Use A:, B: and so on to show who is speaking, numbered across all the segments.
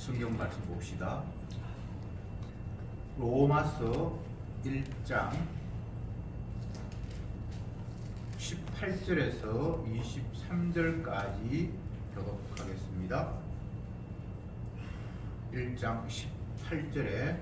A: 성경 말씀 봅시다. 로마서 1장 18절에서 23절까지 교독하겠습니다. 1장 18절에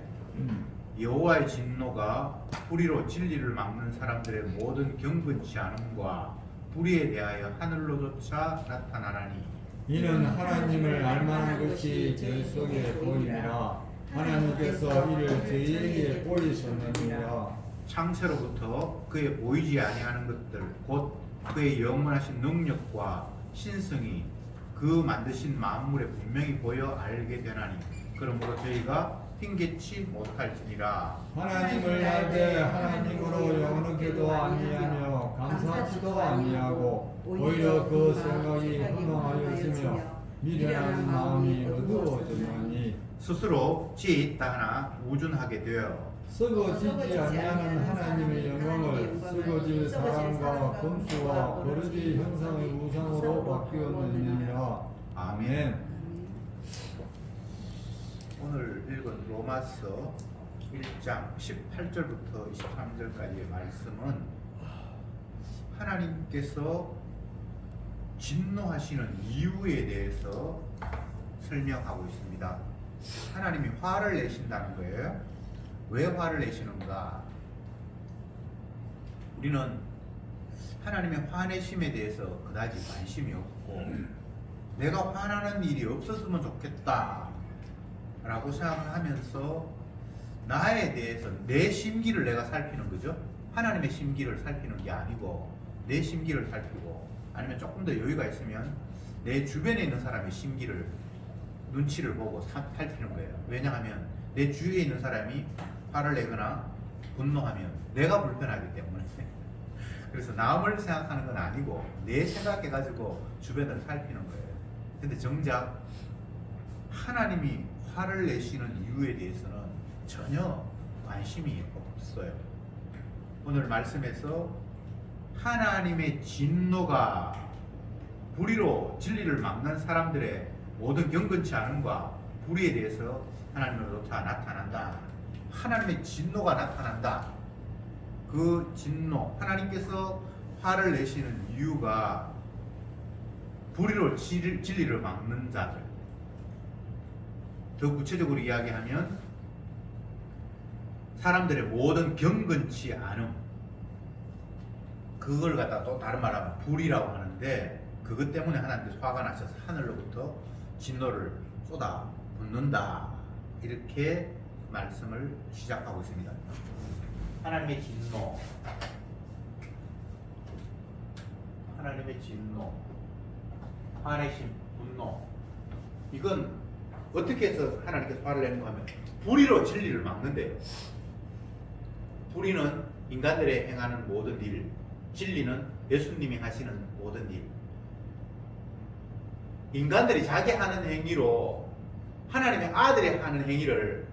A: 여호와의 진노가 불의로 진리를 막는 사람들의 모든 경건치 않음과 불의에 대하여 하늘로조차 나타나나니
B: 이는 하나님을 알만한 것이 저희 속에 보이니라. 하나님께서 이를 저희에게 보이셨느니라.
A: 창세로부터 그의 보이지 아니하는 것들 곧 그의 영원하신 능력과 신성이 그 만드신 만물에 분명히 보여 알게 되나니 그러므로 저희가 핑계치 못할지니라.
B: 하나님을 알되 하나님으로 영원하게도 아니하며 감사하지도 아니하고 오히려 그 생각이 허망하여지며 미련한 마음이 어두워졌나니
A: 스스로 지혜 있다 하나 우준하게 되어
B: 썩어지지 아니하는 하나님의 영광을 썩어질 사람과 검수와 거르지 형상의 우상으로 바뀌었느니라. 아멘.
A: 오늘 읽은 로마서 1장 18절부터 23절까지의 말씀은 하나님께서 진노하시는 이유에 대해서 설명하고 있습니다. 하나님이 화를 내신다는 거예요. 왜 화를 내시는가? 우리는 하나님의 화내심에 대해서 그다지 관심이 없고 내가 화나는 일이 없었으면 좋겠다 라고 생각하면서 나에 대해서 내 심기를 내가 살피는 거죠. 하나님의 심기를 살피는 게 아니고 내 심기를 살피고 아니면 조금 더 여유가 있으면 내 주변에 있는 사람의 심기를 눈치를 보고 살피는 거예요. 왜냐하면 내 주위에 있는 사람이 화를 내거나 분노하면 내가 불편하기 때문에 그래서 남을 생각하는 건 아니고 내 생각해가지고 주변을 살피는 거예요. 근데 정작 하나님이 화를 내시는 이유에 대해서는 전혀 관심이 없어요. 오늘 말씀에서 하나님의 진노가 불의로 진리를 막는 사람들의 모든 경건치 않음과 불의에 대해서 하나님으로부터 나타난다. 하나님의 진노가 나타난다. 그 진노, 하나님께서 화를 내시는 이유가 불의로 진리를 막는 자들. 더 구체적으로 이야기하면 사람들의 모든 경건치 않음, 그걸 갖다 또 다른 말하면 불의라고 하는데 그것 때문에 하나님께서 화가 나셔서 하늘로부터 진노를 쏟아 붓는다. 이렇게 말씀을 시작하고 있습니다. 하나님의 진노, 하나님의 진노, 화내심, 분노, 이건 어떻게 해서 하나님께서 화를 내는가 하면 불의로 진리를 막는데요. 불의는 인간들의 행하는 모든 일, 진리는 예수님이 하시는 모든 일. 인간들이 자기 하는 행위로 하나님의 아들이 하는 행위를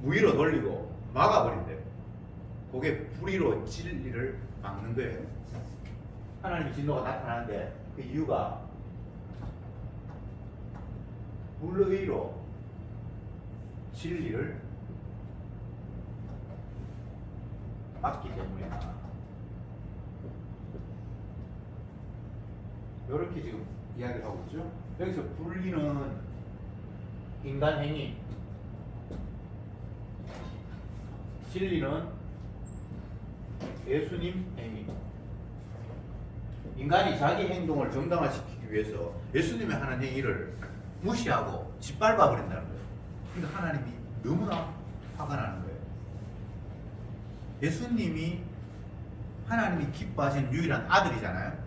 A: 무위로 돌리고 막아버린대요. 그게 불의로 진리를 막는 거예요. 하나님의 진노가 나타나는데 그 이유가 불의로 진리를 막기 때문이다. 이렇게 지금 이야기를 하고 있죠. 여기서 불의는 인간 행위, 진리는 예수님 행위. 인간이 자기 행동을 정당화시키기 위해서 예수님의 하는 행위를 무시하고 짓밟아 버린다는 거예요. 그러니까 하나님이 너무나 화가 나는 거예요. 예수님이 하나님이 기뻐하시는 유일한 아들이잖아요.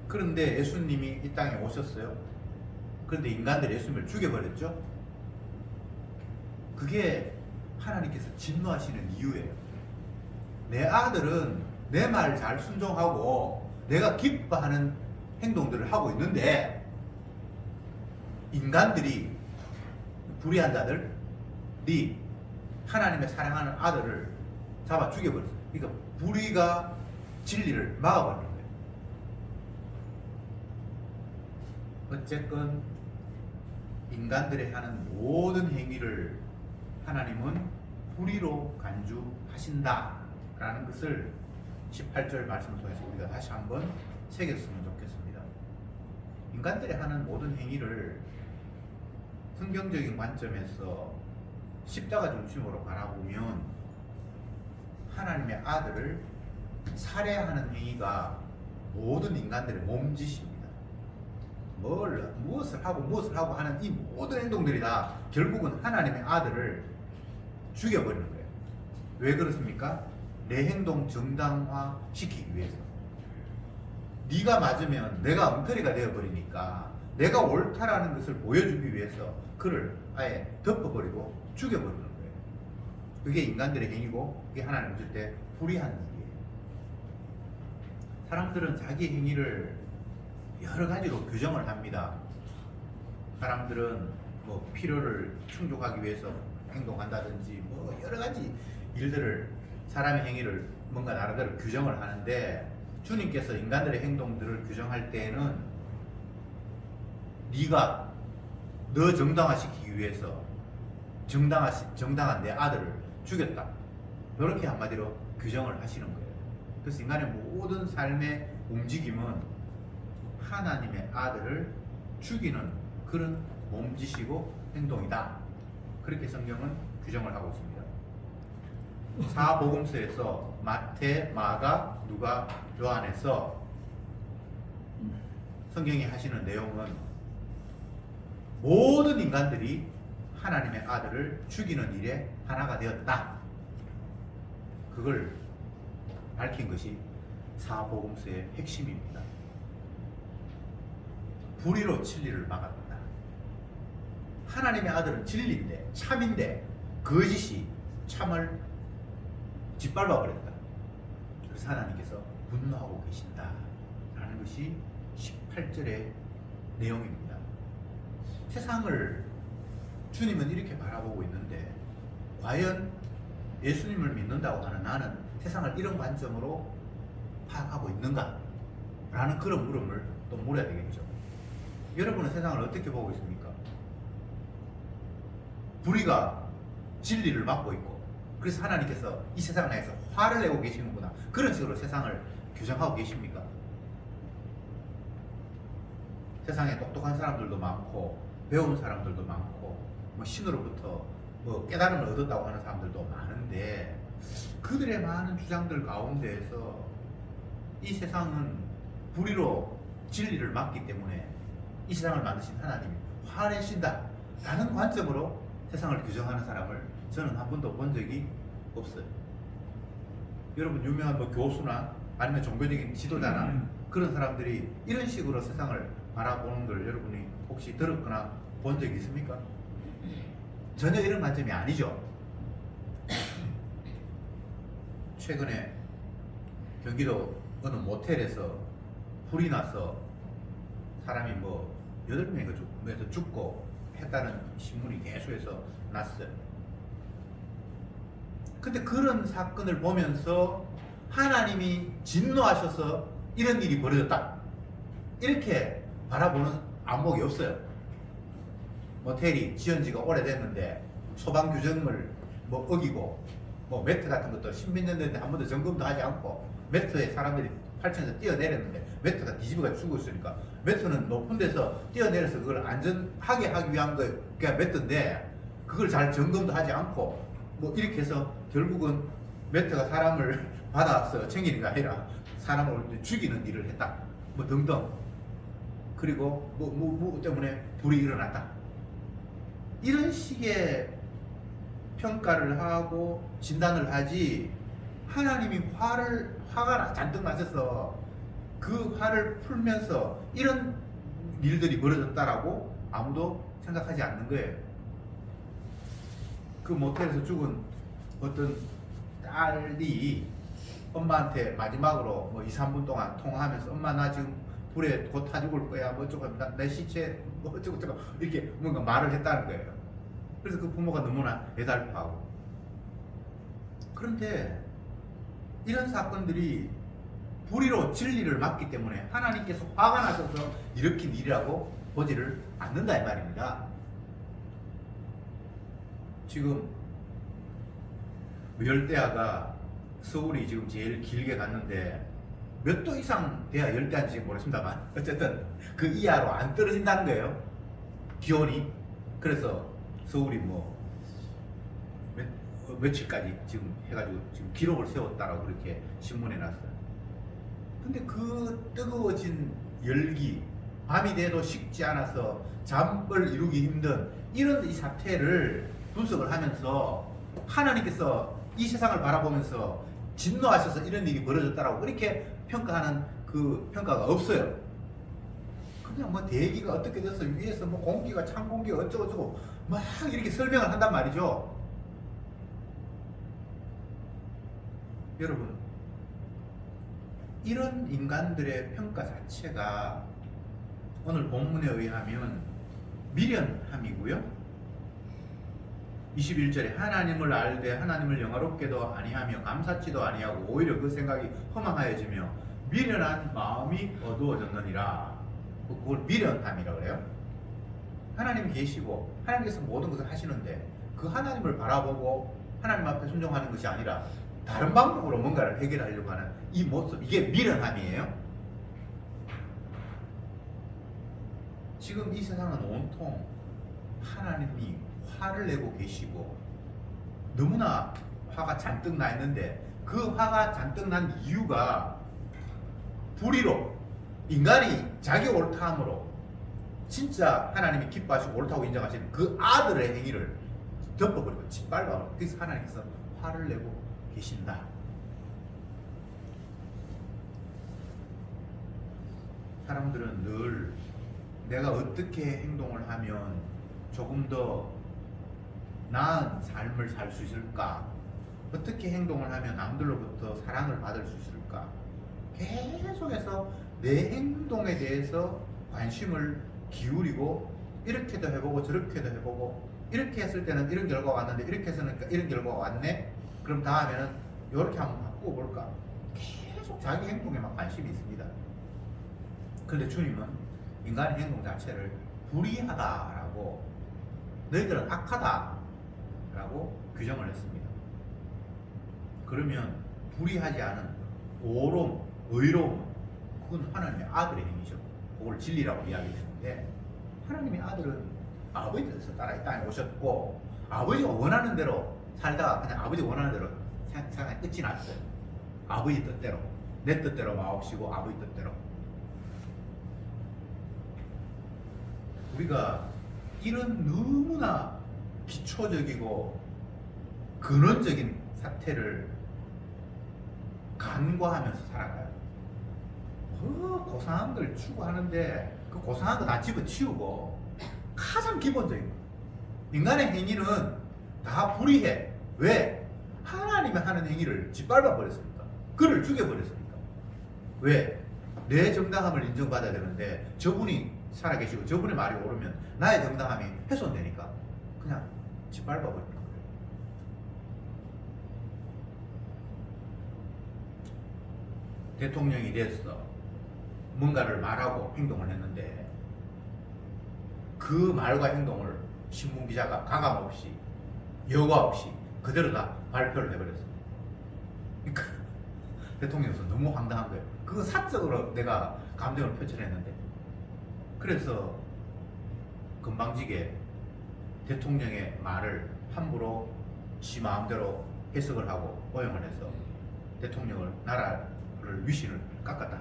A: 그런데 예수님이 이 땅에 오셨어요. 그런데 인간들이 예수님을 죽여버렸죠. 그게 하나님께서 진노하시는 이유예요. 내 아들은 내 말 잘 순종하고 내가 기뻐하는 행동들을 하고 있는데 인간들이 불의한 자들이 하나님의 사랑하는 아들을 잡아 죽여버렸어요. 그러니까 불의가 진리를 막아버리는 거예요. 어쨌건 인간들이 하는 모든 행위를 하나님은 불의로 간주하신다라는 것을 18절 말씀을 통해서 우리가 다시 한번 새겼으면 좋겠습니다. 인간들이 하는 모든 행위를 성경적인 관점에서 십자가 중심으로 바라보면 하나님의 아들을 살해하는 행위가 모든 인간들의 몸짓입니다. 무엇을 하고 하는 이 모든 행동들이 다 결국은 하나님의 아들을 죽여버리는 거예요. 왜 그렇습니까? 내 행동 정당화 시키기 위해서. 네가 맞으면 내가 엉터리가 되어버리니까 내가 옳다라는 것을 보여주기 위해서 그를 아예 덮어버리고 죽여버리는 거예요. 그게 인간들의 행위고 그게 하나님 줄 때 불의한 일이에요. 사람들은 자기 행위를 여러 가지로 규정을 합니다. 사람들은 뭐 필요를 충족하기 위해서 행동한다든지 뭐 여러 가지 일들을 사람의 행위를 뭔가 나름대로 규정을 하는데 주님께서 인간들의 행동들을 규정할 때에는 네가 너 정당화시키기 위해서 정당한 내 아들을 죽였다. 이렇게 한마디로 규정을 하시는 거예요. 그래서 인간의 모든 삶의 움직임은 하나님의 아들을 죽이는 그런 몸짓이고 행동이다. 그렇게 성경은 규정을 하고 있습니다. 사복음서에서 마태, 마가, 누가, 요한에서 성경이 하시는 내용은 모든 인간들이 하나님의 아들을 죽이는 일에 하나가 되었다. 그걸 밝힌 것이 사복음서의 핵심입니다. 불의로 진리를 막았다. 하나님의 아들은 진리인데 참인데 거짓이 참을 짓밟아 버렸다. 그래서 하나님께서 분노하고 계신다 라는 것이 18절의 내용입니다. 세상을 주님은 이렇게 바라보고 있는데 과연 예수님을 믿는다고 하는 나는 세상을 이런 관점으로 파악하고 있는가? 라는 그런 물음을 또 물어야 되겠죠. 여러분은 세상을 어떻게 보고 있습니까? 불의가 진리를 막고 있고 그래서 하나님께서 이 세상을 향해서 화를 내고 계시는구나. 그런 식으로 세상을 규정하고 계십니까? 세상에 똑똑한 사람들도 많고 배운 사람들도 많고 뭐 신으로부터 뭐 깨달음을 얻었다고 하는 사람들도 많은데 그들의 많은 주장들 가운데에서 이 세상은 불의로 진리를 막기 때문에 이 세상을 만드신 하나님이 화내신다 라는 관점으로 세상을 규정하는 사람을 저는 한 번도 본 적이 없어요. 여러분 유명한 뭐 교수나 아니면 종교적인 지도자나 그런 사람들이 이런 식으로 세상을 바라보는 걸 여러분이 혹시 들었거나 본 적이 있습니까? 전혀 이런 관점이 아니죠. 최근에 경기도 어느 모텔에서 불이 나서 사람이 뭐 8명이 죽고 했다는 신문이 계속해서 났어요. 근데 그런 사건을 보면서 하나님이 진노하셔서 이런 일이 벌어졌다 이렇게 바라보는 안목이 없어요. 모텔이 지은 지가 오래됐는데 소방 규정을 뭐 어기고 뭐 매트 같은 것도 십몇 년 됐는데 한 번도 점검도 하지 않고 매트에 사람들이 8층에서 뛰어내렸는데 매트가 뒤집어가 죽고 있으니까 매트는 높은 데서 뛰어내려서 그걸 안전하게 하기 위한 거가 매트인데 그걸 잘 점검도 하지 않고 뭐 이렇게 해서 결국은 매트가 사람을 받아서 챙기는 게 아니라 사람을 죽이는 일을 했다 뭐 등등. 그리고 뭐 때문에 불이 일어났다 이런 식의 평가를 하고 진단을 하지 하나님이 화가 잔뜩 나셔서 그 화를 풀면서 이런 일들이 벌어졌다라고 아무도 생각하지 않는 거예요. 그 모텔에서 죽은 어떤 딸이 엄마한테 마지막으로 뭐 2, 3분 동안 통화하면서 엄마 나 지금 불에 곧 타 죽을 거야 뭐 어쩌고 내 시체 뭐 어쩌고 이렇게 뭔가 말을 했다는 거예요. 그래서 그 부모가 너무나 애달파하고. 그런데 이런 사건들이 불의로 진리를 막기 때문에 하나님께서 화가 나셔서 일으킨 일이라고 보지를 않는다 이 말입니다. 지금 열대야가 서울이 지금 제일 길게 갔는데 몇 도 이상 돼야 열대야인지 모르겠습니다만 어쨌든 그 이하로 안 떨어진다는 거예요. 기온이. 그래서 서울이 뭐 며칠까지 지금 해가지고 지금 기록을 세웠다라고 그렇게 신문에 났어요. 근데 그 뜨거워진 열기, 밤이 돼도 식지 않아서 잠을 이루기 힘든 이런 이 사태를 분석을 하면서 하나님께서 이 세상을 바라보면서 진노하셔서 이런 일이 벌어졌다라고 그렇게 평가하는 그 평가가 없어요. 그냥 뭐 대기가 어떻게 돼서 위에서 뭐 공기가 찬 공기가 어쩌고저쩌고 막 이렇게 설명을 한단 말이죠. 여러분, 이런 인간들의 평가 자체가 오늘 본문에 의하면 미련함이고요. 21절에 하나님을 알되 하나님을 영화롭게도 아니하며 감사치도 아니하고 오히려 그 생각이 허망하여지며 미련한 마음이 어두워졌느니라. 그걸 미련함이라고 그래요. 하나님 계시고 하나님께서 모든 것을 하시는데 그 하나님을 바라보고 하나님 앞에 순종하는 것이 아니라 다른 방법으로 뭔가를 해결하려고 하는 이 모습, 이게 미련함이에요. 지금 이 세상은 온통 하나님이 화를 내고 계시고 너무나 화가 잔뜩 나 있는데 그 화가 잔뜩 난 이유가 불의로 인간이 자기 옳다함으로 진짜 하나님이 기뻐하시고 옳다고 인정하시는 그 아들의 행위를 덮어버리고 짓밟아버리고 그래서 하나님께서 화를 내고 계신다. 사람들은 늘 내가 어떻게 행동을 하면 조금 더 나은 삶을 살 수 있을까? 어떻게 행동을 하면 남들로부터 사랑을 받을 수 있을까? 계속해서 내 행동에 대해서 관심을 기울이고 이렇게도 해보고 저렇게도 해보고 이렇게 했을 때는 이런 결과가 왔는데 이렇게 해서는 이런 결과가 왔네? 그럼 다음에는 이렇게 한번 바꾸어 볼까? 계속 자기 행동에만 관심이 있습니다. 그런데 주님은 인간의 행동 자체를 불의하다라고 너희들은 악하다라고 규정을 했습니다. 그러면 불의하지 않은 오로움, 의로움 그건 하나님의 아들의 행위죠. 그걸 진리라고 이야기되는데 하나님의 아들은 아버지 뜻을 따라 이 땅에 오셨고 아버지가 원하는 대로 살다가 그냥 아버지 원하는 대로 세상에 끝이 났어요. 아버지 뜻대로 내 뜻대로 마옵시고 아버지 뜻대로. 우리가 이런 너무나 기초적이고 근원적인 사태를 간과하면서 살아가요. 그 고상한 걸 추구하는데 그 고상한 거 다 집어치우고 가장 기본적인 거 인간의 행위는 다 불의해. 왜? 하나님이 하는 행위를 짓밟아 버렸으니까. 그를 죽여버렸으니까. 왜? 내 정당함을 인정받아야 되는데 저분이 살아계시고 저분의 말이 옳으면 나의 정당함이 훼손되니까 그냥 짓밟아 버리는 거예요. 대통령이 됐어. 뭔가를 말하고 행동을 했는데 그 말과 행동을 신문 기자가 가감 없이 여과 없이 그대로 다 발표를 해버렸어요. 그러니까 대통령에서 너무 황당한 거예요. 그거 사적으로 내가 감정을 표출했는데 그래서 건방지게 대통령의 말을 함부로 지 마음대로 해석을 하고 오용을 해서 대통령을 나라를 위신을 깎았다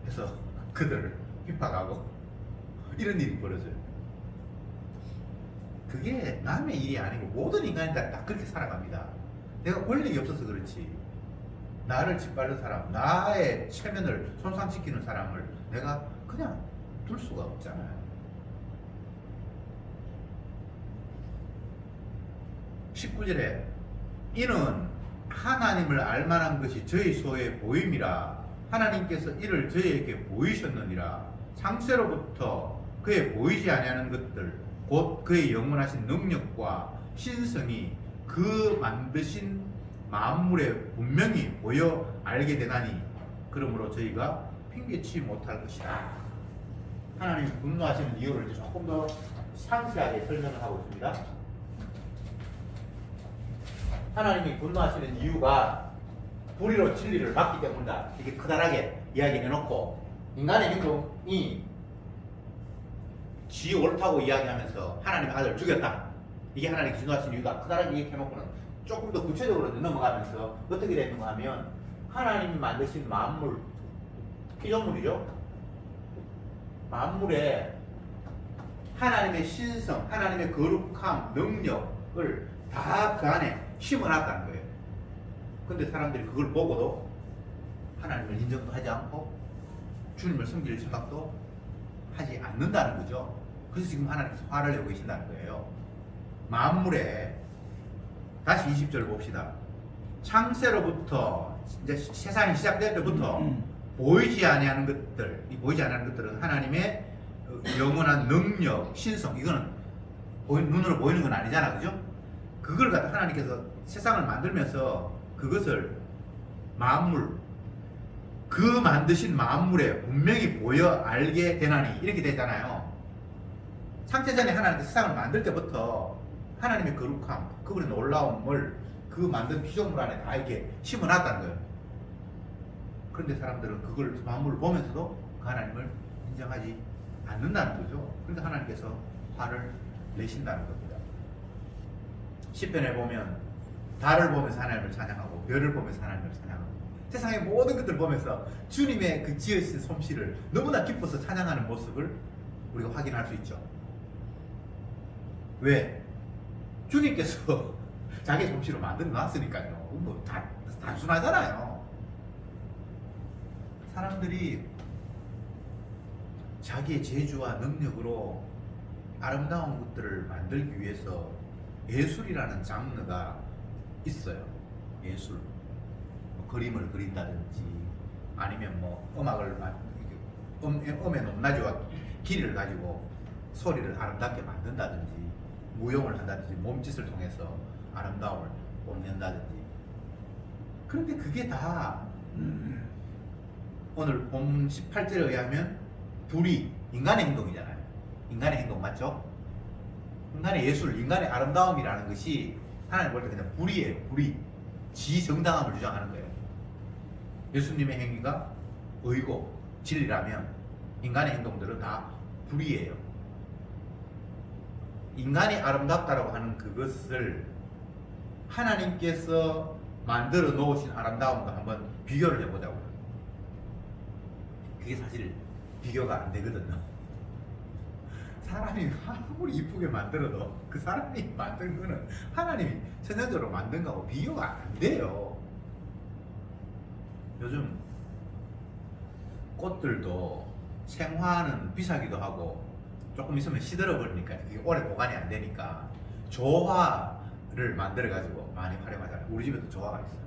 A: 해서 그들을 핍박하고 이런 일이 벌어져요. 그게 남의 일이 아니고 모든 인간이 다 그렇게 살아갑니다. 내가 권력이 없어서 그렇지 나를 짓밟는 사람, 나의 체면을 손상시키는 사람을 내가 그냥 둘 수가 없잖아요. 19절에 이는 하나님을 알만한 것이 저희 소에 보임이라 하나님께서 이를 저희에게 보이셨느니라. 창세로부터 그의 보이지 아니하는 것들 곧 그의 영원하신 능력과 신성이 그 만드신 만물에 분명히 보여 알게 되나니 그러므로 저희가 핑계치 못할 것이다. 하나님 분노하시는 이유를 조금 더 상세하게 설명을 하고 있습니다. 하나님이 분노하시는 이유가 불의로 진리를 막기 때문이다. 이렇게 크다랗게 이야기해놓고 인간의 행동이 지 옳다고 이야기하면서 하나님의 아들을 죽였다. 이게 하나님이 진노하신 이유다. 크다랗게 얘기해놓고는 조금 더 구체적으로 넘어가면서 어떻게 되는가 하면 하나님이 만드신 만물, 피조물이죠. 만물에 하나님의 신성, 하나님의 거룩함, 능력을 다 그 안에 심어놨다는 거예요. 근데 사람들이 그걸 보고도 하나님을 인정도 하지 않고 주님을 섬길 생각도 하지 않는다는 거죠. 그래서 지금 하나님께서 화를 내고 계신다는 거예요. 만물에 다시 20절 봅시다. 창세로부터 이제 세상이 시작될 때부터 보이지 아니하는 것들, 이 보이지 아니하는 것들은 하나님의 영원한 능력, 신성, 이거는 눈으로 보이는 건 아니잖아, 그죠? 그걸 갖다 하나님께서 세상을 만들면서 그것을 만물, 그 만드신 만물에 분명히 보여 알게 되나니 이렇게 되잖아요. 창세전에 하나님께서 세상을 만들 때부터 하나님의 거룩함, 그분의 놀라움을 그 만든 피조물 안에 다 이렇게 심어놨다는 거예요. 그런데 사람들은 그걸 만물을 보면서도 그 하나님을 인정하지 않는다는 거죠. 그러니까 하나님께서 화를 내신다는 겁니다. 시편에 보면 달을 보면서 하나님을 찬양하고 별을 보면서 하나님을 찬양하고 세상의 모든 것들을 보면서 주님의 그 지으신 솜씨를 너무나 기뻐서 찬양하는 모습을 우리가 확인할 수 있죠. 왜? 주님께서 자기 솜씨로 만들어 놨으니까요. 뭐 단순하잖아요. 사람들이 자기의 재주와 능력으로 아름다운 것들을 만들기 위해서 예술이라는 장르가 있어요. 예술. 뭐 그림을 그린다든지 아니면 뭐 음의 높낮이와 길이를 가지고 소리를 아름답게 만든다든지 무용을 한다든지 몸짓을 통해서 아름다움을 뽐낸다든지. 그런데 그게 다 오늘 본 18절에 의하면 불이 인간의 행동이잖아요. 인간의 행동 맞죠? 인간의 예술, 인간의 아름다움이라는 것이 하나님 볼 때 그냥 불이에요. 불이. 지정당함을 주장하는 거예요. 예수님의 행위가 의고 진리라면 인간의 행동들은 다 불이에요. 인간이 아름답다라고 하는 그것을 하나님께서 만들어 놓으신 아름다움과 한번 비교를 해보자고요. 그게 사실 비교가 안 되거든요. 사람이 아무리 이쁘게 만들어도 그 사람이 만든 거는 하나님이 천연적으로 만든 거하고 비교가 안 돼요. 요즘 꽃들도 생화는 비싸기도 하고 조금 있으면 시들어 버리니까 이게 오래 보관이 안 되니까 조화를 만들어 가지고 많이 활용하잖아요. 우리 집에도 조화가 있어요.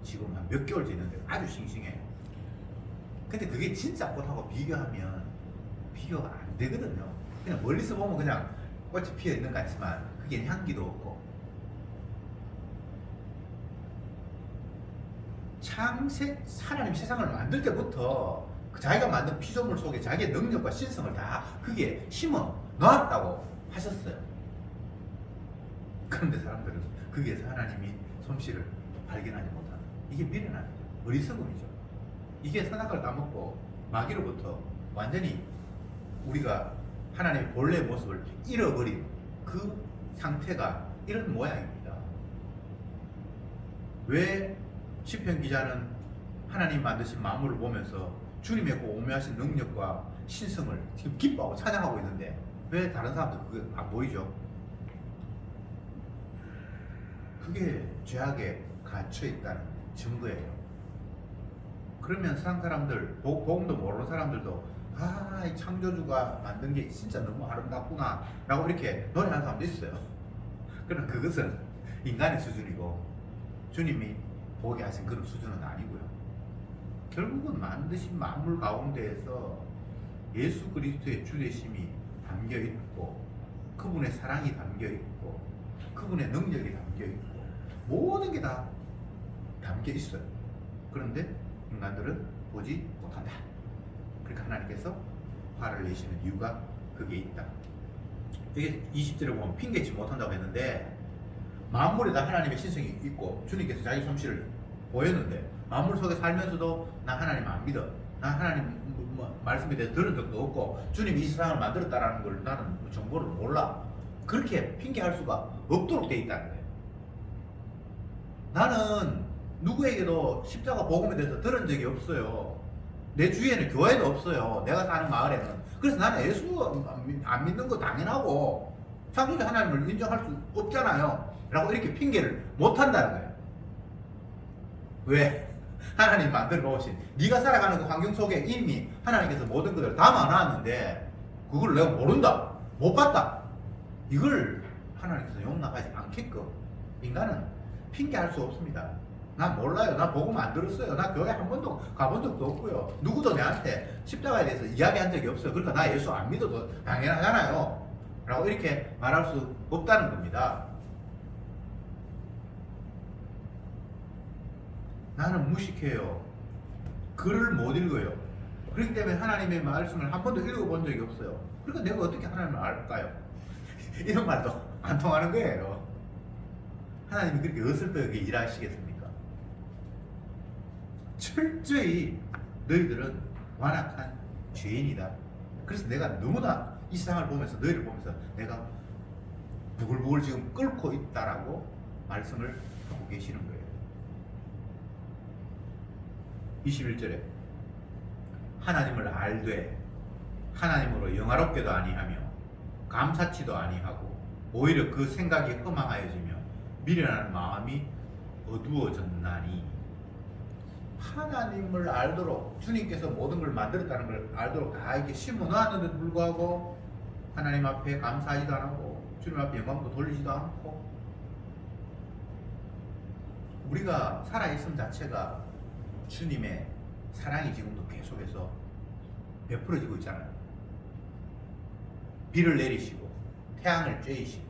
A: 지금 한 몇 개월째 있는데 아주 싱싱해요. 근데 그게 진짜 꽃하고 비교하면 비교가 안 되거든요. 그냥 멀리서 보면 그냥 꽃이 피어 있는 것 같지만 그게 향기도 없고. 하나님 세상을 만들 때부터 자기가 만든 피조물 속에 자기의 능력과 신성을 다 그게 심어 놨다고 하셨어요. 그런데 사람들은 거기에서 하나님이 솜씨를 발견하지 못하는, 이게 미련한 어리석음이죠. 이게 선악과를 따먹고 마귀로부터 완전히 우리가 하나님의 본래의 모습을 잃어버린 그 상태가 이런 모양입니다. 왜 시편 기자는 하나님 만드신 만물을 보면서 주님의 그 오묘하신 능력과 신성을 지금 기뻐하고 찬양하고 있는데 왜 다른 사람들 그게 안 보이죠? 그게 죄악에 갇혀 있다는 증거예요. 그러면 세상 사람들, 복음도 모르는 사람들도 이 창조주가 만든 게 진짜 너무 아름답구나 라고 이렇게 노래하는 사람도 있어요. 그러나 그것은 인간의 수준이고 주님이 보게 하신 그런 수준은 아니고요. 결국은 만드신 만물 가운데에서 예수 그리스도의 주되심이 담겨 있고 그분의 사랑이 담겨 있고 그분의 능력이 담겨 있고 모든 게 다 담겨 있어요. 그런데 인간들은 보지 못한다. 그러니까 하나님께서 화를 내시는 이유가 그게 있다. 이게 20절에 보면 핑계치 못한다고 했는데 만물에다 하나님의 신성이 있고 주님께서 자기 솜씨를 보였는데 만물 속에 살면서도 나 하나님 안 믿어. 나 하나님 말씀에 대해서 들은 적도 없고 주님이 이 세상을 만들었다라는 걸 나는 정보를 몰라. 그렇게 핑계할 수가 없도록 돼 있다는 거예요. 나는 누구에게도 십자가 복음에 대해서 들은 적이 없어요. 내 주위에는 교회도 없어요. 내가 사는 마을에는. 그래서 나는 예수 안 믿는 거 당연하고 창조주 하나님을 인정할 수 없잖아요 라고 이렇게 핑계를 못 한다는 거예요. 왜? 하나님 만들어 놓으신 네가 살아가는 그 환경 속에 이미 하나님께서 모든 것을 담아놨는데 그걸 내가 모른다, 못 봤다, 이걸 하나님께서 용납하지 않게끔 인간은 핑계할 수 없습니다. 난 몰라요. 나 복음 안 들었어요. 나 교회 한 번도 가본 적도 없고요. 누구도 내한테 십자가에 대해서 이야기한 적이 없어요. 그러니까 나 예수 안 믿어도 당연하잖아요 라고 이렇게 말할 수 없다는 겁니다. 나는 무식해요. 글을 못 읽어요. 그렇기 때문에 하나님의 말씀을 한 번도 읽어본 적이 없어요. 그러니까 내가 어떻게 하나님을 알까요? 이런 말도 안 통하는 거예요. 하나님이 그렇게 어설프게 일하시겠습니까? 철저히 너희들은 완악한 죄인이다. 그래서 내가 너무나 이 세상을 보면서 너희를 보면서 내가 부글부글 지금 끓고 있다라고 말씀을 하고 계시는 거예요. 21절에 하나님을 알되 하나님으로 영화롭게도 아니하며 감사치도 아니하고 오히려 그 생각이 허망하여지며 미련한 마음이 어두워졌나니. 하나님을 알도록 주님께서 모든 걸 만들었다는 걸 알도록 다 이렇게 심어 놨는데도 불구하고 하나님 앞에 감사하지도 않고 주님 앞에 영광도 돌리지도 않고 우리가 살아있음 자체가 주님의 사랑이 지금도 계속해서 베풀어지고 있잖아요. 비를 내리시고 태양을 쬐이시고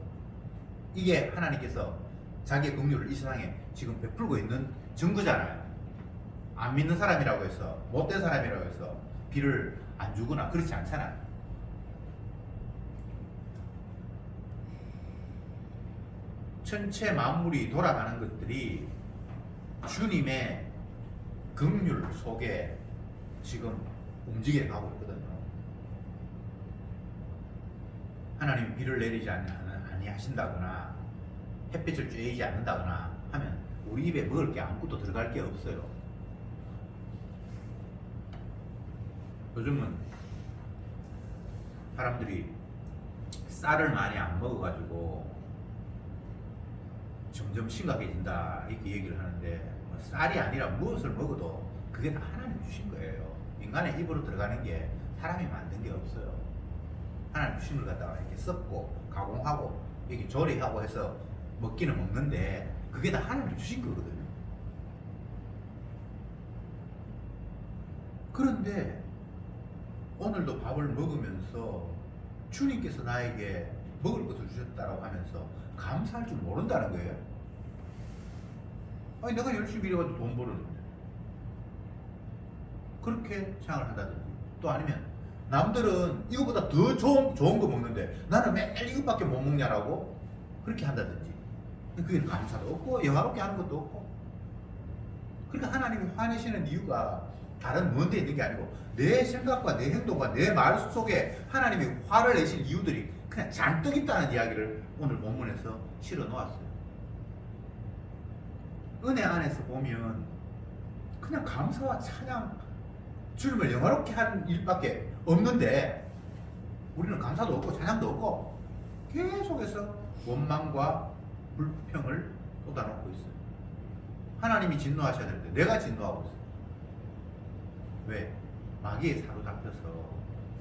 A: 이게 하나님께서 자기의 긍휼을 이 세상에 지금 베풀고 있는 증거잖아요. 안 믿는 사람이라고 해서 못된 사람이라고 해서 비를 안 주거나 그렇지 않잖아요. 천체 만물이 돌아가는 것들이 주님의 긍휼 속에 지금 움직여 가고 있거든요. 하나님 비를 내리지 아니하신다거나 햇빛을 쬐이지 않는다거나 하면 우리 입에 먹을 게 아무것도 들어갈 게 없어요. 요즘은 사람들이 쌀을 많이 안 먹어가지고 점점 심각해진다 이렇게 얘기를 하는데 쌀이 아니라 무엇을 먹어도 그게 다 하나님 주신 거예요. 인간의 입으로 들어가는 게 사람이 만든 게 없어요. 하나님 주신 걸 갖다가 이렇게 썩고 가공하고 이렇게 조리하고 해서 먹기는 먹는데 그게 다 하나님 주신 거거든요. 그런데 오늘도 밥을 먹으면서 주님께서 나에게 먹을 것을 주셨다고 하면서 감사할 줄 모른다는 거예요. 아니 내가 열심히 일해가지고 돈 벌었는데 그렇게 생각을 한다든지 또 아니면 남들은 이거보다 더 좋은 거 먹는데 나는 매일 이것밖에 못 먹냐라고 그렇게 한다든지 그게 감사도 없고 영화롭게 하는 것도 없고 그러니까 하나님이 화내시는 이유가 다른 먼 데 있는 게 아니고 내 생각과 내 행동과 내 말 속에 하나님이 화를 내신 이유들이 그냥 잔뜩 있다는 이야기를 오늘 본문에서 실어 놓았어요. 은혜 안에서 보면 그냥 감사와 찬양 주님을 영화롭게 하는 일밖에 없는데 우리는 감사도 없고 찬양도 없고 계속해서 원망과 불평을 쏟아놓고 있어요. 하나님이 진노하셔야 되는데 내가 진노하고 있어요. 왜? 마귀에 사로잡혀서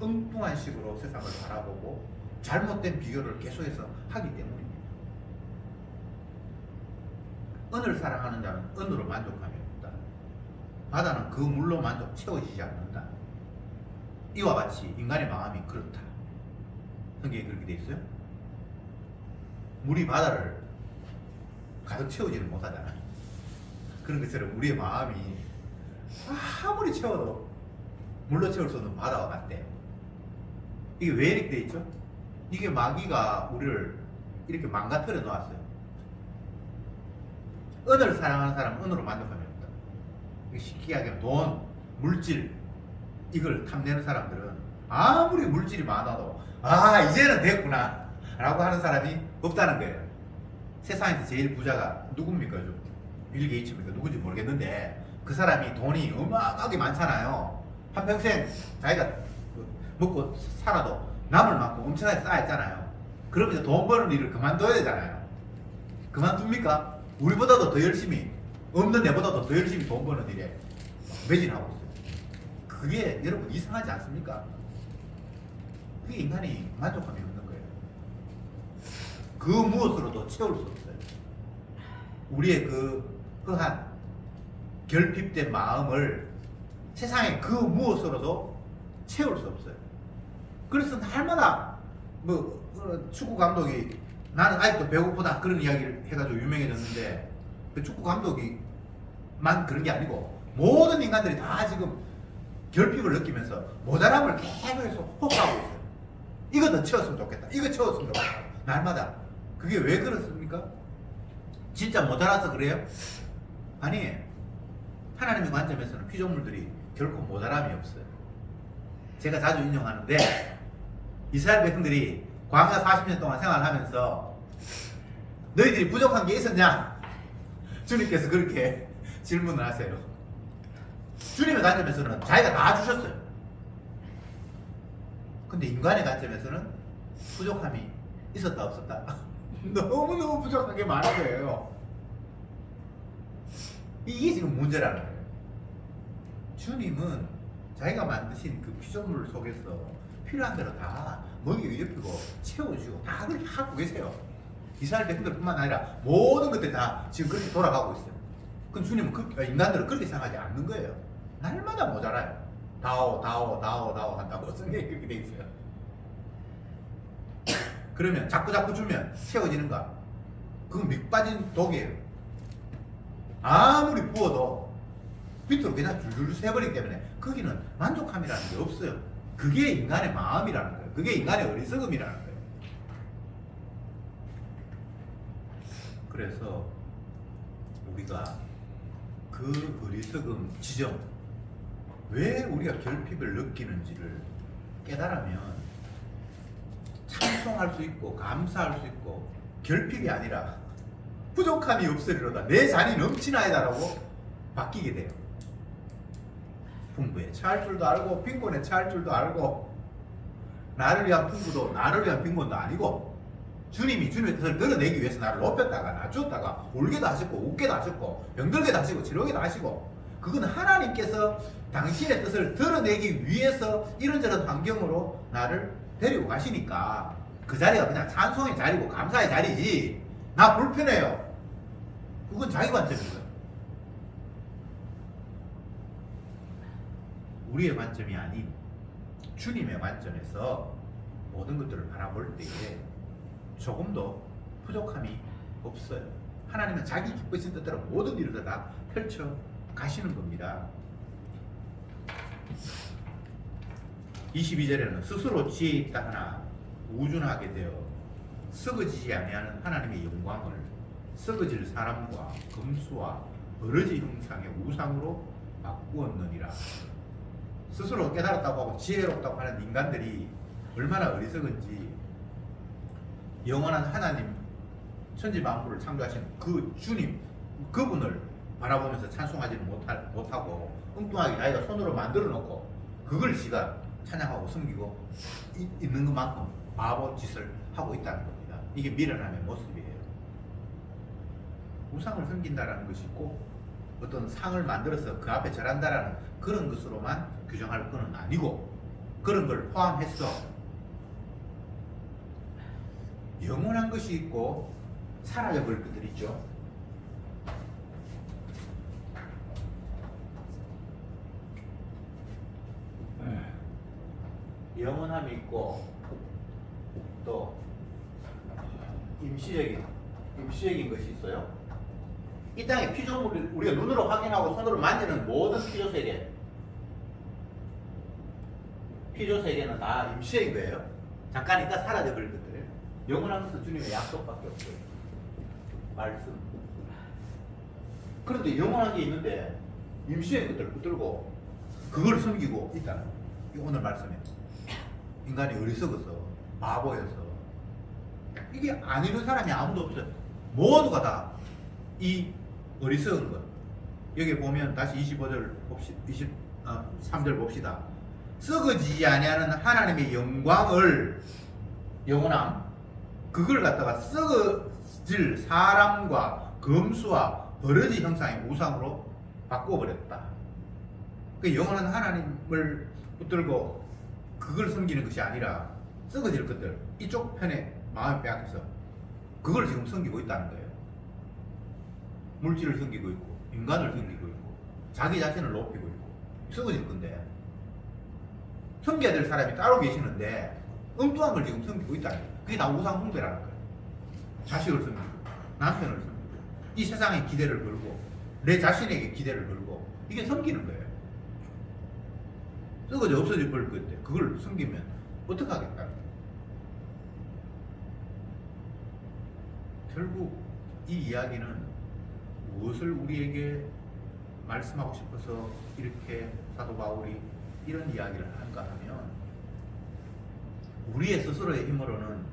A: 엉뚱한 식으로 세상을 바라보고 잘못된 비교를 계속해서 하기 때문입니다. 은을 사랑하는 자는 은으로 만족함이 없다. 바다는 그 물로 만족 채워지지 않는다. 이와 같이 인간의 마음이 그렇다. 성경에 그렇게 되어 있어요. 물이 바다를 가득 채우지는 못하잖아요. 그런 것처럼 우리의 마음이 아무리 채워도 물로 채울 수 없는 바다와 같대요. 이게 왜 이렇게 돼 있죠? 이게 마귀가 우리를 이렇게 망가뜨려 놓았어요. 은을 사랑하는 사람은 은으로 만족하면 됩니다. 쉽게 이야기하면 돈, 물질 이걸 탐내는 사람들은 아무리 물질이 많아도 이제는 됐구나 라고 하는 사람이 없다는 거예요. 세상에서 제일 부자가 누굽니까? 빌 게이츠입니까? 누군지 모르겠는데 그 사람이 돈이 어마어마하게 많잖아요. 한평생 자기가 먹고 살아도 남을 만큼 엄청나게 쌓였잖아요. 그러면 이제 돈 버는 일을 그만둬야 되잖아요. 그만둡니까? 우리보다도 더 열심히, 없는 애보다도 더 열심히 돈 버는 일에 매진하고 있어요. 그게 여러분 이상하지 않습니까? 그게 인간이 만족감이 없는 거예요. 그 무엇으로도 채울 수 없어요. 우리의 그 허한 결핍된 마음을 세상에 그 무엇으로도 채울 수 없어요. 그래서 날마다 축구 감독이 나는 아직도 배고프다 그런 이야기를 해가지고 유명해졌는데 그 축구 감독이만 그런 게 아니고 모든 인간들이 다 지금 결핍을 느끼면서 모자람을 계속해서 호소하고 있어요. 이거 더 채웠으면 좋겠다. 이거 채웠으면 좋겠다. 날마다. 그게 왜 그렇습니까? 진짜 모자라서 그래요? 아니, 하나님의 관점에서는 피조물들이 결코 모자람이 없어요. 제가 자주 인용하는데 이스라엘 백성들이 광야 40년 동안 생활하면서 너희들이 부족한 게 있었냐? 주님께서 그렇게 질문을 하세요. 주님의 관점에서는 자기가 다 주셨어요. 근데 인간의 관점에서는 부족함이 있었다 없었다 너무너무 부족한 게 많은 거예요. 이게 지금 문제라는 거예요. 주님은 자기가 만드신 그 피조물 속에서 필요한 대로 다 먹이고 입히고 채워주고 다 그렇게 하고 계세요. 이스라엘 백성들뿐만 아니라 모든 것들이 다 지금 그렇게 돌아가고 있어요. 그럼 주님은 인간들은 그렇게 생각하지 않는 거예요. 날마다 모자라요. 다오 한다고 성경에 그렇게 돼 있어요. 그러면 자꾸 주면 채워지는가? 그건 밑 빠진 독이에요. 아무리 부어도 밑으로 그냥 줄줄 새버리기 때문에 거기는 만족함이라는 게 없어요. 그게 인간의 마음이라는 거예요. 그게 인간의 어리석음이라는 거예요. 그래서 우리가 그 어리석음 지점, 왜 우리가 결핍을 느끼는지를 깨달으면 찬송할 수 있고 감사할 수 있고 결핍이 아니라 부족함이 없으리로다 내 잔이 넘치나이다라고 바뀌게 돼요. 풍부에 처할 줄도 알고 빈곤에 처할 줄도 알고 나를 위한 풍부도 나를 위한 빈곤도 아니고 주님의 뜻을 드러내기 위해서 나를 높였다가 낮췄다가 울게도 하시고 웃게도 하셨고 병들게도 하시고 치료게도 하시고 그건 하나님께서 당신의 뜻을 드러내기 위해서 이런저런 환경으로 나를 데리고 가시니까 그 자리가 그냥 찬송의 자리고 감사의 자리지 나 불편해요. 그건 자기 관점인 거예요. 우리의 관점이 아닌 주님의 관점에서 모든 것들을 바라볼 때에 조금도 부족함이 없어요. 하나님은 자기 기쁘신 뜻대로 모든 일을 다 펼쳐 가시는 겁니다. 22절에는 스스로 지혜 있다 하나 우준하게 되어 썩어지지 아니하는 하나님의 영광을 썩어질 사람과 금수와 버러지 형상의 우상으로 바꾸었느니라. 스스로 깨달았다고 하고 지혜롭다고 하는 인간들이 얼마나 어리석은지 영원한 하나님 천지만물을 창조하신 그 주님 그분을 바라보면서 찬송하지는 못하고 엉뚱하게 자기가 손으로 만들어 놓고 그걸 지가 찬양하고 섬기고 있는 것만큼 바보 짓을 하고 있다는 겁니다. 이게 미련함의 모습이에요. 우상을 섬긴다라는 것이 꼭 어떤 상을 만들어서 그 앞에 절한다라는 그런 것으로만 규정할 것은 아니고 그런 걸 포함해서 영원한 것이 있고 사라져 버릴 것들이 있죠. 영원함이 있고 또 임시적인 것이 있어요. 이 땅의 피조물을 우리가 눈으로 확인하고 손으로 만지는 모든 피조세계는 다 임시적인 거예요. 잠깐 있다 사라져 버릴 것들이에요. 영원한 것은 주님의 약속밖에 없어요. 말씀. 그런데 영원한 게 있는데 임시의 것들을 붙들고 그걸 숨기고 있다는 거예요. 이 오늘 말씀에 인간이 어리석어서 바보여서 이게 안 이룬 사람이 아무도 없어요. 모두가 다 이 어리석은 것. 여기 보면 다시 25절 봅시다. 23절 봅시다. 썩어지지 아니하는 하나님의 영광을 영원함 그걸 갖다가 썩어질 사람과 검수와 버러지 형상의 우상으로 바꿔버렸다. 그 영원한 하나님을 붙들고 그걸 섬기는 것이 아니라 썩어질 것들 이쪽 편에 마음을 빼앗겨서 그걸 지금 섬기고 있다는 거예요. 물질을 섬기고 있고 인간을 섬기고 있고 자기 자신을 높이고 있고 썩어질 건데 섬겨야 될 사람이 따로 계시는데 엉뚱한 걸 지금 섬기고 있다는 거예요. 그게 다 우상 숭배라는 거예요. 자식을 섬기고 남편을 섬기고 이 세상에 기대를 걸고 내 자신에게 기대를 걸고 이게 섬기는 거예요. 썩어져 없어져 버릴 건데 그걸 숨기면 어떡하겠다. 결국 이 이야기는 무엇을 우리에게 말씀하고 싶어서 이렇게 사도 바울이 이런 이야기를 하는가 하면 우리의 스스로의 힘으로는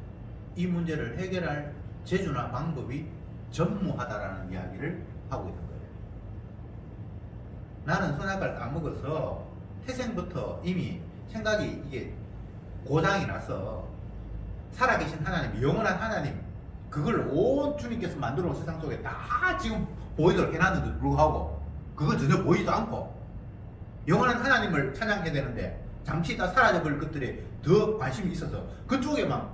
A: 이 문제를 해결할 재주나 방법이 전무하다라는 이야기를 하고 있는 거예요. 나는 선악과를 따먹어서 태생부터 이미 생각이 이게 고장이 나서 살아계신 하나님, 영원한 하나님 그걸 온 주님께서 만들어 온 세상 속에 다 지금 보이도록 해놨는데도 불구하고 그건 전혀 보이지도 않고 영원한 하나님을 찬양해야 되는데 잠시 있다 사라져버릴 것들에 더 관심이 있어서 그쪽에만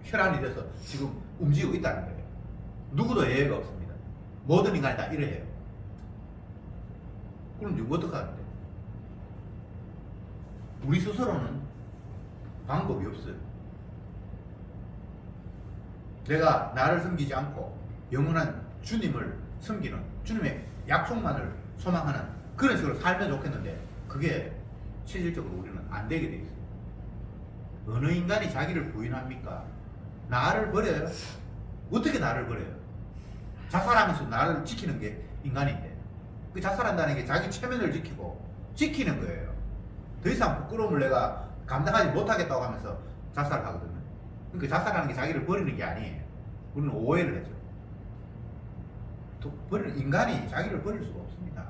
A: 혈안이 돼서 지금 움직이고 있다는 거예요. 누구도 예외가 없습니다. 모든 인간이 다 이래요. 그럼 지금 어떡하는데? 우리 스스로는 방법이 없어요. 내가 나를 섬기지 않고 영원한 주님을 섬기는 주님의 약속만을 소망하는 그런 식으로 살면 좋겠는데 그게 실질적으로 우리는 안 되게 돼 있어요. 어느 인간이 자기를 부인합니까? 나를 버려요? 어떻게 나를 버려요? 자살하면서 나를 지키는 게 인간인데 그 자살한다는 게 자기 체면을 지키는 거예요. 더 이상 부끄러움을 내가 감당하지 못하겠다고 하면서 자살하거든요. 그러니까 자살하는 게 자기를 버리는 게 아니에요. 우리는 오해를 하죠. 인간이 자기를 버릴 수가 없습니다.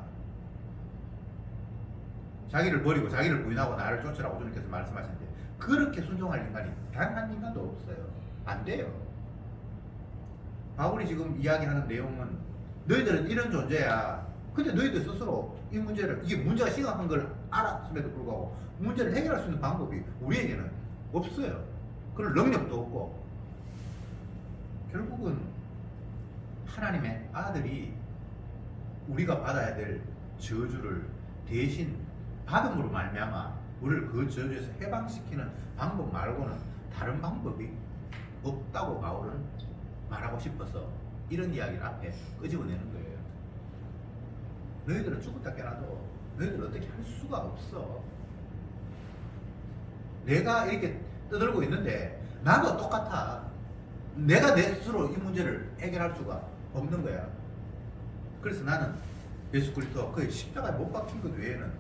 A: 자기를 버리고 자기를 부인하고 나를 쫓으라고 주님께서 말씀하시는데 그렇게 순종할 인간이 단 한 인간도 없어요. 안 돼요. 바울이 지금 이야기하는 내용은 너희들은 이런 존재야. 근데 너희들 스스로 이 문제를 이게 문제가 심각한 걸 알았음에도 불구하고 문제를 해결할 수 있는 방법이 우리에게는 없어요. 그럴 능력도 없고 결국은 하나님의 아들이 우리가 받아야 될 저주를 대신 받음으로 말미암아 우리를 그 저주에서 해방시키는 방법 말고는 다른 방법이 없다고 바울은 말하고 싶어서 이런 이야기를 앞에 끄집어내는 거예요. 너희들은 죽었다 깨어나도 너희들은 어떻게 할 수가 없어. 내가 이렇게 떠들고 있는데 나도 똑같아. 내가 내 스스로 이 문제를 해결할 수가 없는 거야. 그래서 나는 예수 그리스도 그 십자가에 못 박힌 것 외에는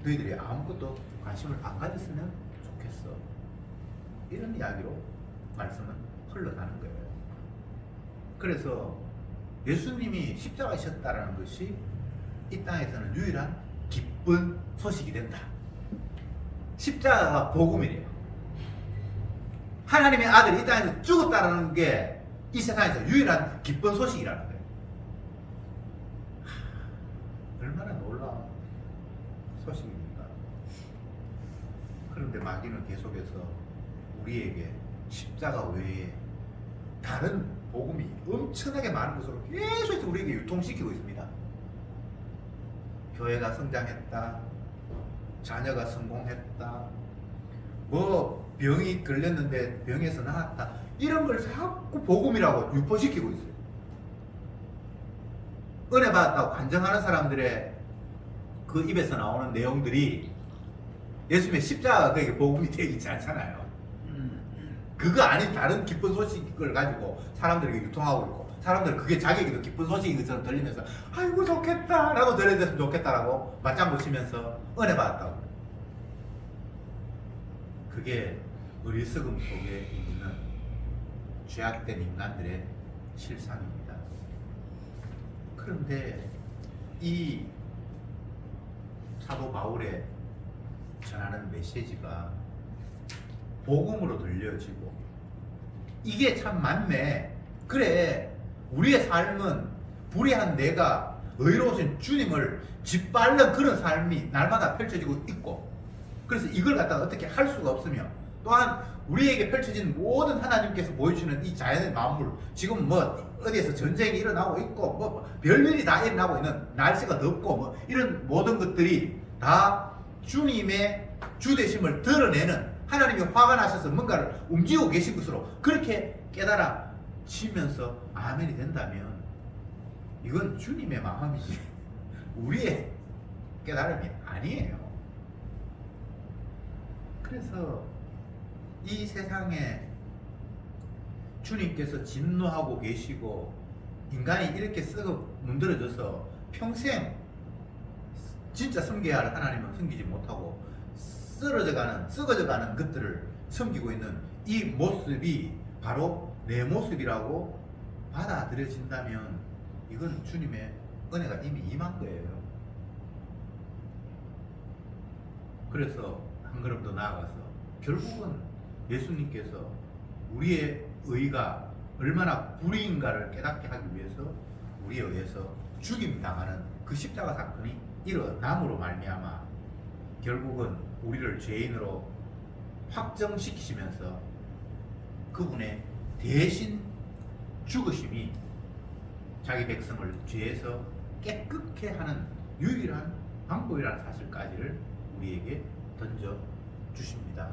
A: 너희들이 아무것도 관심을 안 가졌으면 좋겠어. 이런 이야기로 말씀은 흘러가는 거예요. 그래서 예수님이 십자가이셨다라는 것이 이 땅에서는 유일한 기쁜 소식이 된다. 십자가가 복음이래요. 하나님의 아들이 이 땅에서 죽었다라는 게 이 세상에서 유일한 기쁜 소식이라는 거예요. 얼마나 놀라운 소식입니까? 그런데 마귀는 계속해서 우리에게 십자가 외에 다른 복음이 엄청나게 많은 것으로 계속 우리에게 유통시키고 있습니다. 교회가 성장했다, 자녀가 성공했다, 뭐 병이 걸렸는데 병에서 나았다, 이런 걸 자꾸 복음이라고 유포시키고 있어요. 은혜 받았다고 간증하는 사람들의 그 입에서 나오는 내용들이 예수님의 십자가가 그에게 복음이 되지 않잖아요. 그거 아닌 다른 기쁜 소식을 가지고 사람들에게 유통하고 있고, 사람들은 그게 자기에게도 기쁜 소식인 것처럼 들리면서 아이고 좋겠다, 나도 들려줬으면 좋겠다라고 맞장구 치면서 은혜 받았다고. 그게 어리석음 속에 있는 죄악된 인간들의 실상입니다. 그런데 이 사도 바울의 전하는 메시지가 복음으로 들려지고, 이게 참 맞네, 그래, 우리의 삶은 불의한 내가 의로우신 주님을 짓밟는 그런 삶이 날마다 펼쳐지고 있고, 그래서 이걸 갖다가 어떻게 할 수가 없으며, 또한 우리에게 펼쳐진 모든 하나님께서 보여주시는 이 자연의 만물, 지금 뭐 어디에서 전쟁이 일어나고 있고 뭐 별일이 다 일어나고 있는, 날씨가 덥고 뭐 이런 모든 것들이 다 주님의 주되심을 드러내는, 하나님이 화가 나셔서 뭔가를 움직이고 계신 것으로 그렇게 깨달아지면서 아멘이 된다면 이건 주님의 마음이지 우리의 깨달음이 아니에요. 그래서 이 세상에 주님께서 진노하고 계시고 인간이 이렇게 썩어 문드러져서 평생 진짜 섬겨야 할 하나님은 섬기지 못하고 썩어져가는 것들을 섬기고 있는 이 모습이 바로 내 모습이라고 받아들여진다면 이건 주님의 은혜가 이미 임한 거예요. 그래서 한 걸음 더 나아가서 결국은 예수님께서 우리의 의가 얼마나 불의인가를 깨닫게 하기 위해서 우리에 의해서 죽임당하는 그 십자가 사건이 일어남으로 말미암아 결국은 우리를 죄인으로 확정시키시면서 그분의 대신 죽으심이 자기 백성을 죄에서 깨끗게 하는 유일한 방법이라는 사실까지를 우리에게 던져 주십니다.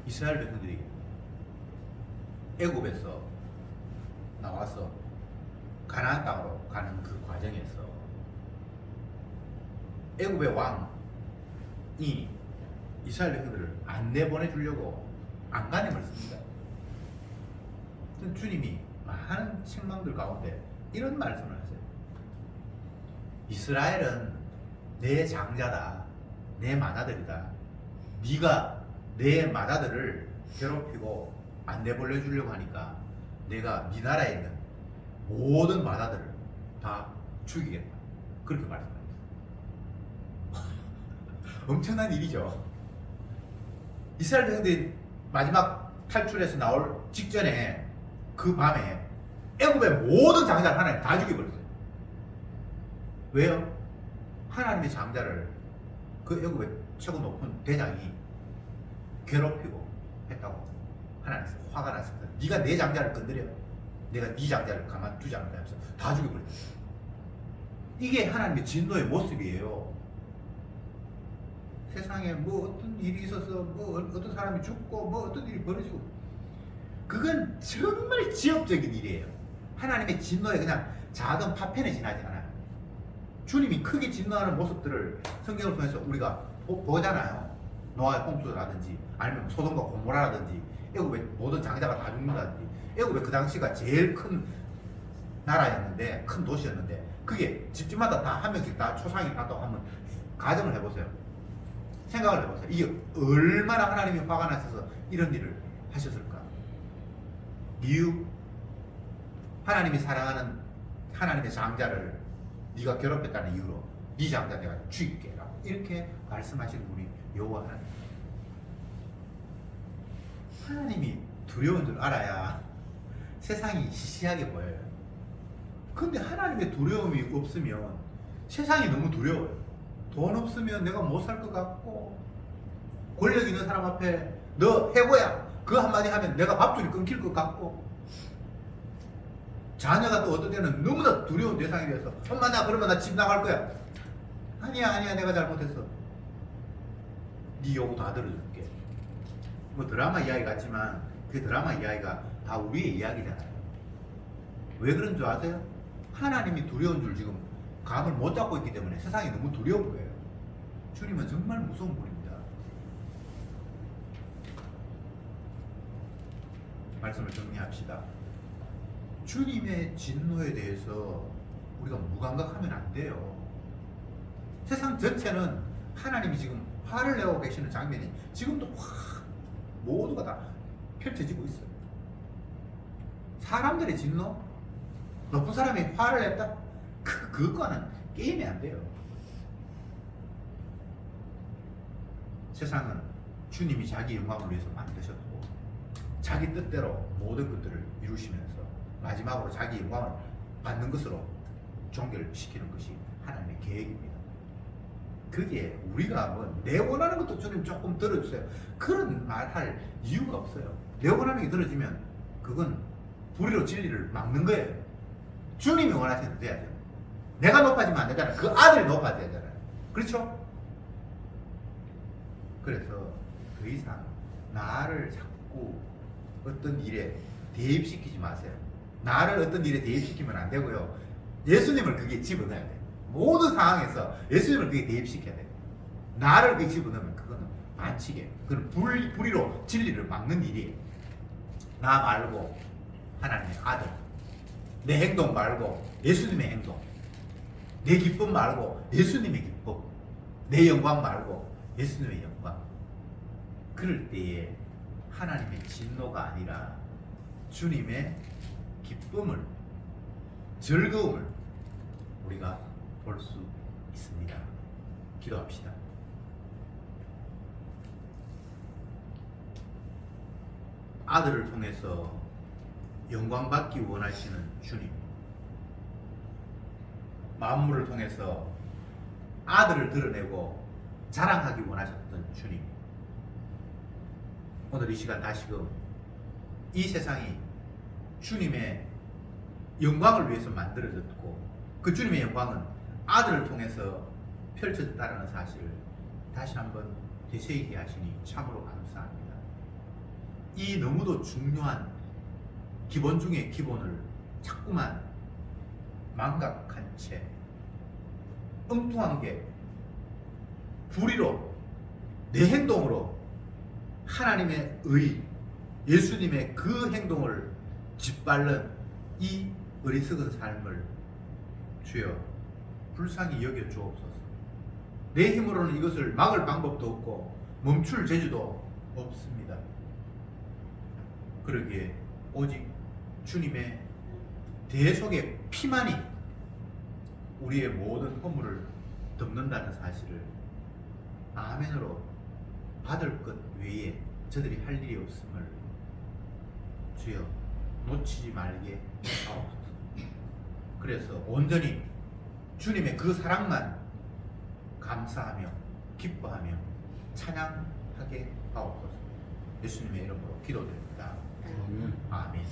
A: 이스라엘 백성들이 애굽에서 나와서 가나안 땅으로 가는 그 과정에서 애굽의 왕이 이스라엘 백성들을 안 내보내 주려고 안간힘을 씁니다. 주님이 많은 책망들 가운데 이런 말씀을 하세요. 이스라엘은 내 장자다, 내 맏아들이다. 네가 내 맏아들을 괴롭히고 안 내보내 주려고 하니까 내가 네 나라에 있는 모든 맏아들을 다 죽이겠다. 그렇게 말씀합니다. 엄청난 일이죠. 이스라엘 백성들이 마지막 탈출해서 나올 직전에 그 밤에 애굽의 모든 장자를 하나님 다 죽여버렸어요. 왜요? 하나님의 장자를 그 애굽의 최고 높은 대장이 괴롭히고 했다고 하나님께서 화가 났습니다. 네가 내 장자를 건드려 내가 네 장자를 가만두지 않는다 하면서 다 죽여버렸어요. 이게 하나님의 진노의 모습이에요. 세상에 뭐 어떤 일이 있어서 뭐 어떤 사람이 죽고 뭐 어떤 일이 벌어지고 그건 정말 지엽적인 일이에요. 하나님의 진노에 그냥 작은 파편에 지나지 않아요. 주님이 크게 진노하는 모습들을 성경을 통해서 우리가 보잖아요. 노아의 홍수라든지 아니면 소돔과 고모라라든지 애굽의 모든 장자가 다 죽는다든지 애굽의 그 당시가 제일 큰 나라였는데 큰 도시였는데 그게 집집마다 다 한 명씩 다 초상이 났다고 하면 가정을 해보세요. 생각을 해보세요. 이게 얼마나 하나님이 화가 나셔서 이런 일을 하셨을까? 이유? 하나님이 사랑하는 하나님의 장자를 네가 괴롭혔다는 이유로 네 장자 내가 죽일게 라고 이렇게 말씀하시는 분이 여호와 하나님. 하나님이 두려운 줄 알아야 세상이 시시하게 보여요. 근데 하나님의 두려움이 없으면 세상이 너무 두려워요. 돈 없으면 내가 못 살 것 같고 권력 있는 사람 앞에 너 해고야 그 한마디 하면 내가 밥줄이 끊길 것 같고 자녀가 또 어떤 때는 너무나 두려운 대상이 돼서 엄마 나 그러면 나 집 나갈 거야. 아니야 내가 잘못했어. 네 요구 다 들어줄게. 뭐 드라마 이야기 같지만 그 드라마 이야기가 다 우리의 이야기잖아요. 왜 그런 줄 아세요? 하나님이 두려운 줄 지금 감을 못 잡고 있기 때문에 세상이 너무 두려운 거예요. 주님은 정말 무서운 분입니다. 말씀을 정리합시다. 주님의 진노에 대해서 우리가 무감각하면 안 돼요. 세상 전체는 하나님이 지금 화를 내고 계시는 장면이 지금도 확 모두가 다 펼쳐지고 있어요. 사람들의 진노? 높은 사람이 화를 냈다? 그거는 게임이 안 돼요. 세상은 주님이 자기 영광을 위해서 만드셨고 자기 뜻대로 모든 것들을 이루시면서 마지막으로 자기 영광을 받는 것으로 종결시키는 것이 하나님의 계획입니다. 그게 우리가 뭐 내 원하는 것도 주님 조금 들어주세요, 그런 말 할 이유가 없어요. 내 원하는 게 들어지면 그건 불의로 진리를 막는 거예요. 주님이 원하시는 대로 돼야죠. 내가 높아지면 안 되잖아요. 그 아들이 높아야 되잖아요. 그렇죠? 그래서 더 이상 나를 자꾸 어떤 일에 대입시키지 마세요. 나를 어떤 일에 대입시키면 안 되고요. 예수님을 거기에 집어넣어야 돼요. 모든 상황에서 예수님을 거기에 대입시켜야 돼요. 나를 거기에 집어넣으면 그거는 반칙이에요. 그건 불의로 진리를 막는 일이에요. 나 말고 하나님의 아들, 내 행동 말고 예수님의 행동, 내 기쁨 말고 예수님의 기쁨, 내 영광 말고 예수님의 영광. 그럴 때에 하나님의 진노가 아니라 주님의 기쁨을, 즐거움을 우리가 볼 수 있습니다. 기도합시다. 아들을 통해서 영광 받기 원하시는 주님, 만물을 통해서 아들을 드러내고 자랑하기 원하셨던 주님, 오늘 이 시간 다시금 이 세상이 주님의 영광을 위해서 만들어졌고 그 주님의 영광은 아들을 통해서 펼쳐졌다는 사실을 다시 한번 되새기게 하시니 참으로 감사합니다. 이 너무도 중요한 기본 중의 기본을 자꾸만 망각한 채 엉뚱한 게 불의로 내 행동으로 하나님의 의, 예수님의 그 행동을 짓밟는 이 어리석은 삶을 주여 불쌍히 여겨 주옵소서. 내 힘으로는 이것을 막을 방법도 없고 멈출 재주도 없습니다. 그러기에 오직 주님의 대속의 피만이 우리의 모든 허물을 덮는다는 사실을 아멘으로 받을 것 외에 저들이 할 일이 없음을 주여 놓치지 말게 하옵소서. 그래서 온전히 주님의 그 사랑만 감사하며 기뻐하며 찬양하게 하옵소서. 예수님의 이름으로 기도드립니다.
B: 아멘.
A: 아멘.